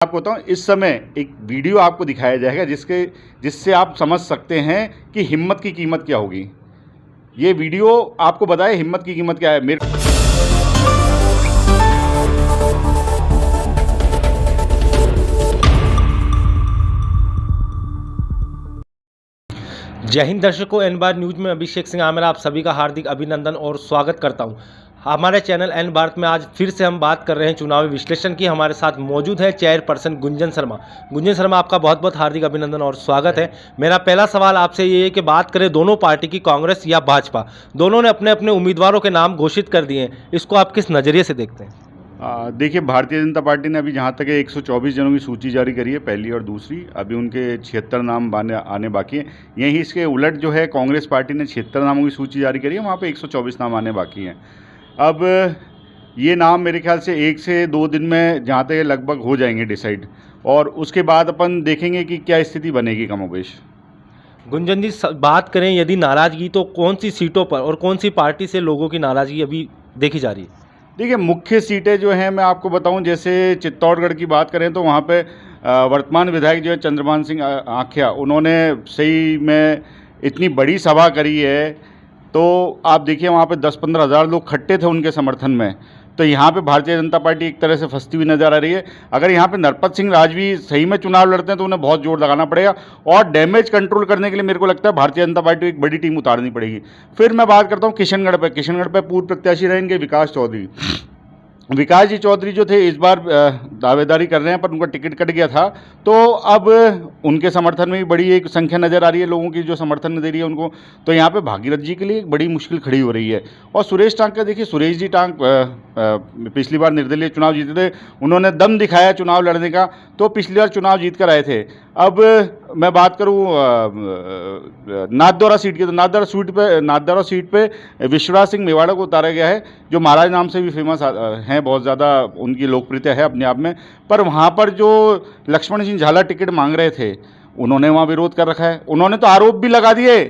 आपको बताऊं, इस समय एक वीडियो आपको दिखाया जाएगा जिससे आप समझ सकते हैं कि हिम्मत की कीमत क्या होगी। ये वीडियो आपको बताए हिम्मत की कीमत क्या है। जय हिंद दर्शकों, एन बार न्यूज में अभिषेक सिंह आमेर आप सभी का हार्दिक अभिनंदन और स्वागत करता हूं। हमारे चैनल एन भारत में आज फिर से हम बात कर रहे हैं चुनावी विश्लेषण की। हमारे साथ मौजूद है चेयरपर्सन गुंजन शर्मा। गुंजन शर्मा, आपका बहुत बहुत हार्दिक अभिनंदन और स्वागत है। मेरा पहला सवाल आपसे ये है कि बात करें दोनों पार्टी की, कांग्रेस या भाजपा, दोनों ने अपने अपने उम्मीदवारों के नाम घोषित कर दिए हैं। इसको आप किस नज़रिए से देखते हैं? देखिए, भारतीय जनता पार्टी ने अभी जहाँ तक है 124 जनों की सूची जारी करी है, पहली और दूसरी। अभी उनके 76 नाम आने बाकी हैं। यहीं इसके उलट जो है कांग्रेस पार्टी ने 76 नामों की सूची जारी करी है, वहाँ पे 124 नाम आने बाकी हैं। अब ये नाम मेरे ख्याल से 1 से 2 दिन में जहाँ तक लगभग हो जाएंगे डिसाइड, और उसके बाद अपन देखेंगे कि क्या स्थिति बनेगी कमोबेश। गुंजन जी, बात करें यदि नाराज़गी, तो कौन सी सीटों पर और कौन सी पार्टी से लोगों की नाराज़गी अभी देखी जा रही है? देखिए, मुख्य सीटें जो हैं मैं आपको बताऊं, जैसे चित्तौड़गढ़ की बात करें तो वहाँ पे वर्तमान विधायक जो है चंद्रभान सिंह आख्या, उन्होंने सही में इतनी बड़ी सभा करी है। तो आप देखिए, वहाँ पे 10-15 हज़ार लोग इकट्ठे थे उनके समर्थन में। तो यहाँ पे भारतीय जनता पार्टी एक तरह से फंसती हुई नज़र आ रही है। अगर यहाँ पे नरपत सिंह राजवी सही में चुनाव लड़ते हैं तो उन्हें बहुत जोर लगाना पड़ेगा, और डैमेज कंट्रोल करने के लिए मेरे को लगता है भारतीय जनता पार्टी को एक बड़ी टीम उतारनी पड़ेगी। फिर मैं बात करता हूँ किशनगढ़ पे पूर्व प्रत्याशी रहेंगे विकास जी चौधरी जो थे, इस बार दावेदारी कर रहे हैं, पर उनका टिकट कट गया था। तो अब उनके समर्थन में भी बड़ी एक संख्या नज़र आ रही है लोगों की जो समर्थन दे रही है उनको। तो यहाँ पे भागीरथ जी के लिए एक बड़ी मुश्किल खड़ी हो रही है। और सुरेश टांक का देखिए, सुरेश जी टांक पिछली बार निर्दलीय चुनाव जीते थे, उन्होंने दम दिखाया चुनाव लड़ने का, तो पिछली बार चुनाव जीत कर आए थे। अब मैं बात करूँ नाथद्वारा सीट की, तो नाथद्वारा सीट पे विश्वराज सिंह मेवाड़ा को उतारा गया है, जो महाराज नाम से भी फेमस हैं, बहुत ज़्यादा उनकी लोकप्रियता है अपने आप में। पर वहाँ पर जो लक्ष्मण सिंह झाला टिकट मांग रहे थे, उन्होंने वहाँ विरोध कर रखा है। उन्होंने तो आरोप भी लगा दिए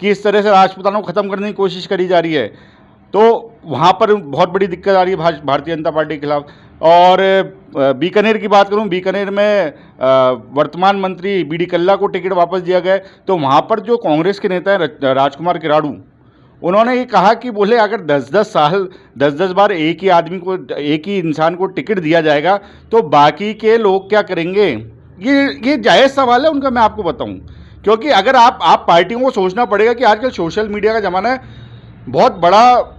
कि इस तरह से राजपूतानों को ख़त्म करने की कोशिश करी जा रही है। तो वहाँ पर बहुत बड़ी दिक्कत आ रही है भारतीय जनता पार्टी के खिलाफ। और बीकानेर की बात करूं, बीकानेर में वर्तमान मंत्री बी डी कल्ला को टिकट वापस दिया गया है। तो वहाँ पर जो कांग्रेस के नेता हैं राजकुमार किराड़ू, उन्होंने ये कहा कि बोले अगर 10-10 बार एक ही इंसान को टिकट दिया जाएगा तो बाकी के लोग क्या करेंगे। ये जायज़ सवाल है उनका, मैं आपको बताऊं। क्योंकि अगर आप पार्टियों को सोचना पड़ेगा कि आजकल सोशल मीडिया का ज़माना है, बहुत बड़ा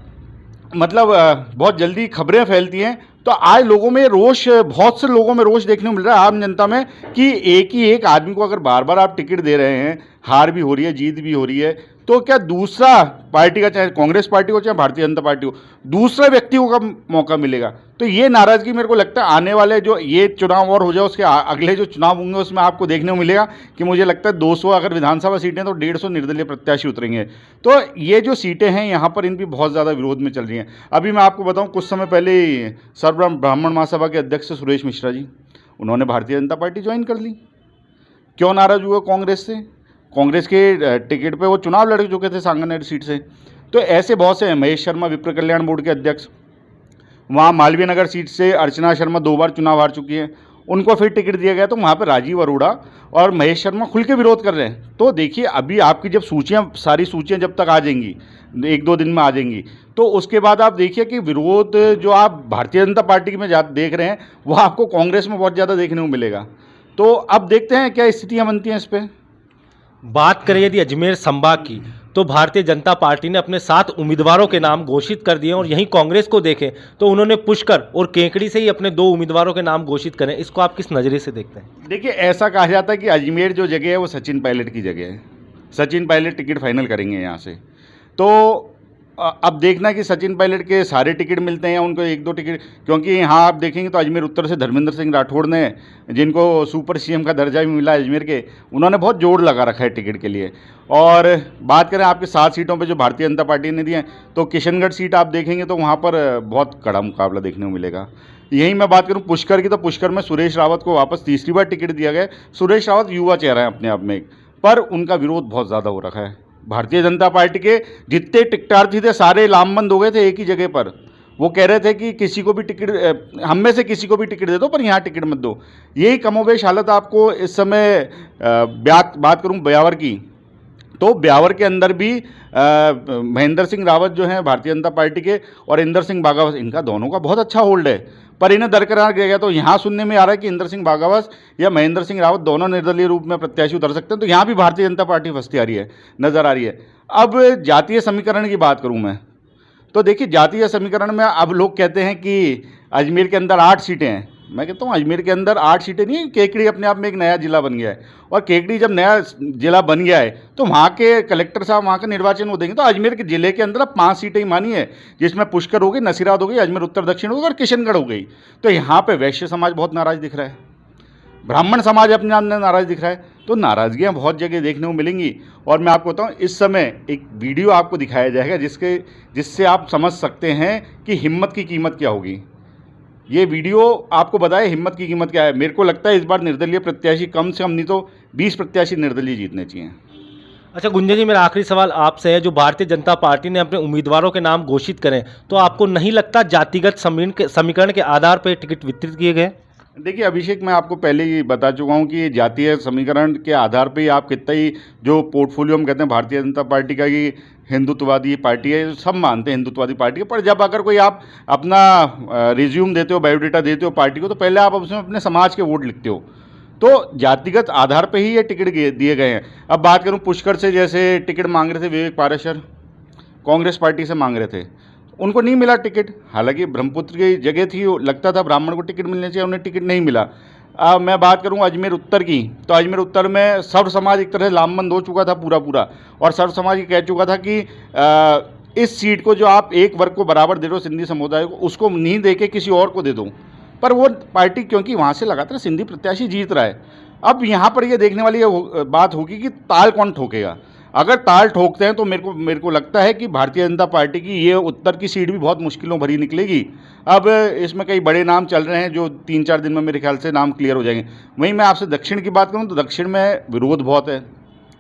मतलब बहुत जल्दी खबरें फैलती हैं। तो आज बहुत से लोगों में रोष देखने को मिल रहा है, आम जनता में, कि एक आदमी को अगर बार बार आप टिकट दे रहे हैं, हार भी हो रही है, जीत भी हो रही है, तो क्या दूसरा पार्टी का, चाहे कांग्रेस पार्टी हो चाहे भारतीय जनता पार्टी हो, दूसरे व्यक्ति को कब मौका मिलेगा। तो ये नाराज़गी मेरे को लगता है आने वाले जो ये चुनाव और हो जाए, उसके अगले जो चुनाव होंगे उसमें आपको देखने को मिलेगा कि मुझे लगता है 200 अगर विधानसभा सीटें तो 150 निर्दलीय प्रत्याशी उतरेंगे। तो ये जो सीटें हैं यहाँ पर इनकी बहुत ज़्यादा विरोध में चल रही हैं। अभी मैं आपको बताऊँ, कुछ समय पहले सर्व ब्राह्मण महासभा के अध्यक्ष सुरेश मिश्रा जी, उन्होंने भारतीय जनता पार्टी ज्वाइन कर ली। क्यों नाराज़ हुए कांग्रेस से? कांग्रेस के टिकट पे वो चुनाव लड़ चुके थे सांगनेर सीट से। तो ऐसे बहुत से हैं। महेश शर्मा विप्र कल्याण बोर्ड के अध्यक्ष, वहाँ मालवीय नगर सीट से अर्चना शर्मा 2 बार चुनाव हार चुकी हैं, उनको फिर टिकट दिया गया। तो वहाँ पे राजीव अरोड़ा और महेश शर्मा खुल के विरोध कर रहे हैं। तो देखिए, अभी आपकी जब सारी सूचियाँ जब तक आ जाएंगी, 1-2 दिन में आ जाएंगी, तो उसके बाद आप देखिए कि विरोध जो आप भारतीय जनता पार्टी में देख रहे हैं, वह आपको कांग्रेस में बहुत ज़्यादा देखने को मिलेगा। तो अब देखते हैं क्या स्थितियाँ बनती हैं इस पर। बात करें यदि अजमेर संभाग की, तो भारतीय जनता पार्टी ने अपने 7 उम्मीदवारों के नाम घोषित कर दिए, और यहीं कांग्रेस को देखें तो उन्होंने पुष्कर और केकड़ी से ही अपने 2 उम्मीदवारों के नाम घोषित करें। इसको आप किस नज़रिए से देखते हैं? देखिए, ऐसा कहा जाता है कि अजमेर जो जगह है वो सचिन पायलट की जगह है। सचिन पायलट टिकट फाइनल करेंगे यहाँ से। तो अब देखना कि सचिन पायलट के सारे टिकट मिलते हैं या उनको 1-2 टिकट, क्योंकि यहाँ आप देखेंगे तो अजमेर उत्तर से धर्मेंद्र सिंह राठौड़ ने, जिनको सुपर सीएम का दर्जा भी मिला है अजमेर के, उन्होंने बहुत जोर लगा रखा है टिकट के लिए। और बात करें आपके 7 सीटों पे जो भारतीय जनता पार्टी ने दी हैं, तो किशनगढ़ सीट आप देखेंगे तो वहाँ पर बहुत कड़ा मुकाबला देखने को मिलेगा। यहीं मैं बात करूँ पुष्कर की, तो पुष्कर में सुरेश रावत को वापस तीसरी बार टिकट दिया गया। सुरेश रावत युवा चेहरा है अपने आप में, पर उनका विरोध बहुत ज़्यादा हो रखा है। भारतीय जनता पार्टी के जितने टिकटार्थी थे सारे लामबंद हो गए थे एक ही जगह पर, वो कह रहे थे कि किसी को भी टिकट, हम में से किसी को भी टिकट दे दो पर यहाँ टिकट मत दो। यही कमोबेश हालत आपको इस समय बात करूँ ब्यावर की, तो ब्यावर के अंदर भी महेंद्र सिंह रावत जो हैं भारतीय जनता पार्टी के और इंदर सिंह बाघावत, इनका दोनों का बहुत अच्छा होल्ड है, पर इन्हें दरकरार किया गया। तो यहाँ सुनने में आ रहा है कि इंदर सिंह बाघावत या महेंद्र सिंह रावत दोनों निर्दलीय रूप में प्रत्याशी उतर सकते हैं, तो यहाँ भी भारतीय जनता पार्टी फंसती आ रही है, नजर आ रही है। अब जातीय समीकरण की बात करूँ मैं, तो देखिए जातीय समीकरण में अब लोग कहते हैं कि अजमेर के अंदर 8 सीटें हैं। मैं कहता हूँ अजमेर के अंदर 8 सीटें नहीं है, केकड़ी अपने आप में एक नया जिला बन गया है, और केकड़ी जब नया जिला बन गया है तो वहाँ के कलेक्टर साहब वहाँ का निर्वाचन वो देंगे। तो अजमेर के जिले के अंदर अब 5 सीटें ही मानी है, जिसमें पुष्कर हो गई, नसीरात हो गई, अजमेर उत्तर दक्षिण हो गई और किशनगढ़ हो गई। तो यहाँ पे वैश्य समाज बहुत नाराज दिख रहा है, ब्राह्मण समाज अपने आप में नाराज दिख रहा है, तो नाराजगियाँ बहुत जगह देखने को मिलेंगी। और मैं आपको बताऊँ, इस समय एक वीडियो आपको दिखाया जाएगा जिससे आप समझ सकते हैं कि हिम्मत की कीमत क्या होगी। ये वीडियो आपको बताए हिम्मत की कीमत क्या है। मेरे को लगता है इस बार निर्दलीय प्रत्याशी कम से कम नहीं तो 20 प्रत्याशी निर्दलीय जीतने चाहिए। अच्छा गुंजन जी, मेरा आखिरी सवाल आपसे है, जो भारतीय जनता पार्टी ने अपने उम्मीदवारों के नाम घोषित करें, तो आपको नहीं लगता जातिगत समीकरण के आधार पर टिकट वितरित किए गए? देखिए अभिषेक, मैं आपको पहले ही बता चुका हूँ कि जातीय समीकरण के आधार पे ही आप कितना ही जो पोर्टफोलियो हम कहते हैं भारतीय जनता पार्टी का कि हिंदुत्ववादी पार्टी है, सब मानते हैं हिंदुत्ववादी पार्टी है, पर जब अगर कोई आप अपना रिज्यूम देते हो, बायोडाटा देते हो पार्टी को, तो पहले आप उसमें अपने समाज के वोट लिखते हो। तो जातिगत आधार पर ही ये टिकट दिए गए हैं। अब बात करूँ पुष्कर से, जैसे टिकट मांग रहे थे विवेक पाराशर, कांग्रेस पार्टी से मांग रहे थे, उनको नहीं मिला टिकट। हालांकि ब्रह्मपुत्र की जगह थी, लगता था ब्राह्मण को टिकट मिलने चाहिए, उन्हें टिकट नहीं मिला। मैं बात करूं अजमेर उत्तर की, तो अजमेर उत्तर में सर्व समाज एक तरह से लामबंद हो चुका था पूरा, और सर्व समाज ये कह चुका था कि इस सीट को जो आप एक वर्ग को बराबर दे रहे हो, सिंधी समुदाय को, उसको नहीं दे के किसी और को दे दो। पर वो पार्टी, क्योंकि वहाँ से लगातार सिंधी प्रत्याशी जीत रहा है, अब यहाँ पर ये देखने वाली बात होगी कि ताल कौन ठोकेगा। अगर ताल ठोकते हैं तो मेरे को लगता है कि भारतीय जनता पार्टी की ये उत्तर की सीट भी बहुत मुश्किलों भरी निकलेगी। अब इसमें कई बड़े नाम चल रहे हैं जो 3-4 दिन में मेरे ख्याल से नाम क्लियर हो जाएंगे। वहीं मैं आपसे दक्षिण की बात करूं तो दक्षिण में विरोध बहुत है,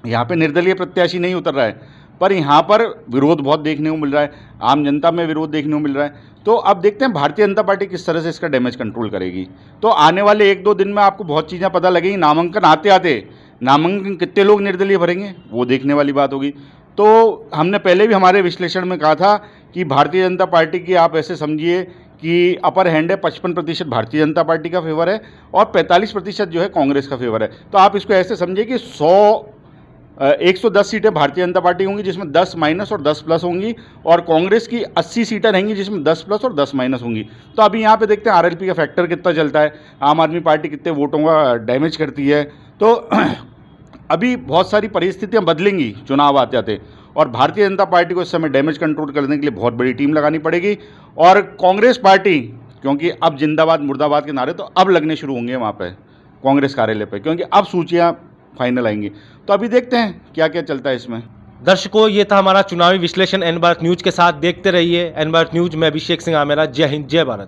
यहाँ पे निर्दलीय प्रत्याशी नहीं उतर रहा है, पर यहाँ पर विरोध बहुत देखने को मिल रहा है, आम जनता में विरोध देखने को मिल रहा है। तो अब देखते हैं भारतीय जनता पार्टी किस तरह से इसका डैमेज कंट्रोल करेगी। तो आने वाले 1-2 दिन में आपको बहुत चीज़ें पता लगेंगी। नामांकन आते आते नामांकन कितने लोग निर्दलीय भरेंगे वो देखने वाली बात होगी। तो हमने पहले भी हमारे विश्लेषण में कहा था कि भारतीय जनता पार्टी की आप ऐसे समझिए कि अपर हैंड है, 55% भारतीय जनता पार्टी का फेवर है और 45% जो है कांग्रेस का फेवर है। तो आप इसको ऐसे समझिए कि 110 सीटें भारतीय जनता पार्टी होंगी जिसमें 10 माइनस और 10 प्लस होंगी, और कांग्रेस की 80 सीटें रहेंगी जिसमें 10 प्लस और 10 माइनस होंगी। तो अभी यहाँ पे देखते हैं आरएलपी का फैक्टर कितना चलता है, आम आदमी पार्टी कितने वोटों का डैमेज करती है। तो अभी बहुत सारी परिस्थितियाँ बदलेंगी चुनाव आते आते, और भारतीय जनता पार्टी को इस समय डैमेज कंट्रोल करने के लिए बहुत बड़ी टीम लगानी पड़ेगी। और कांग्रेस पार्टी, क्योंकि अब जिंदाबाद मुर्दाबाद के नारे तो अब लगने शुरू होंगे वहाँ पे कांग्रेस कार्यालय पे, क्योंकि अब सूचियाँ फाइनल आएंगी। तो अभी देखते हैं क्या क्या चलता है इसमें। दर्शकों, ये था हमारा चुनावी विश्लेषण एन भारत न्यूज के साथ। देखते रहिए एन भारत न्यूज में। अभिषेक सिंह आमेरा। जय हिंद, जय भारत।